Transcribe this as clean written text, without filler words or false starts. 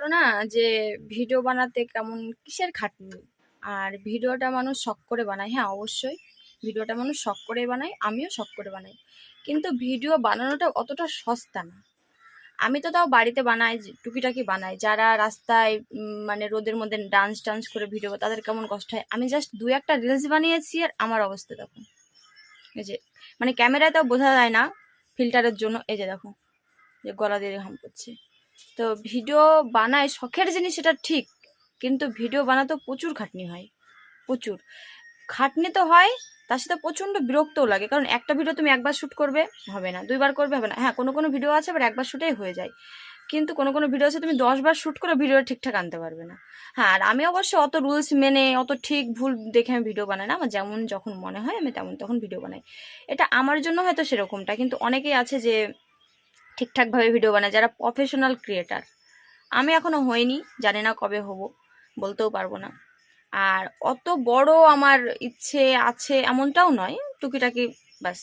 করো না যে ভিডিও বানাতে কেমন কিসের খাটনি। আর ভিডিওটা মানুষ শখ করে বানায়, হ্যাঁ অবশ্যই ভিডিওটা মানুষ শখ করে বানায়, আমিও শখ করে বানাই। কিন্তু ভিডিও বানানোটা অতটা সস্তা না। আমি তো তাও বাড়িতে বানাই, টুকিটাকি বানাই। যারা রাস্তায় মানে রোদের মধ্যে ডান্স টান্স করে ভিডিও, তাদের কেমন কষ্ট হয়। আমি জাস্ট দু একটা রিলস বানিয়েছি আর আমার অবস্থা দেখো। এই যে মানে ক্যামেরায় তাও বোঝা যায় না ফিল্টারের জন্য। এই যে দেখো, যে গলা দিয়ে হাম করছে। তো ভিডিও বানায় শখের জিনিস, সেটা ঠিক, কিন্তু ভিডিও বানাতেও প্রচুর খাটনি হয়, প্রচুর খাটনি তো হয়। তার সাথে প্রচন্ড বিরক্তও লাগে, কারণ একটা ভিডিও তুমি একবার শুট করবে হবে না, দুইবার করবে হবে না। হ্যাঁ, কোনো কোনো ভিডিও আছে আবার একবার শুটেই হয়ে যায়, কিন্তু কোনো কোনো ভিডিও আছে তুমি 10 বার শুট করে ভিডিওটা ঠিকঠাক আনতে পারবে না। হ্যাঁ, আর আমি অবশ্য অত রুলস মেনে অত ঠিক ভুল দেখে আমি ভিডিও বানাই না। আমার যেমন যখন মনে হয় আমি তেমন তখন ভিডিও বানাই। এটা আমার জন্য হয়তো সেরকমটা, কিন্তু অনেকেই আছে যে ঠিকঠাকভাবে ভিডিও বানায়, যারা প্রফেশনাল ক্রিয়েটার। আমি এখনো হইনি, জানি না কবে হব, বলতেও পারবো না। আর অত বড় আমার ইচ্ছে আছে এমনটাও নয়, টুকিটাকি, ব্যাস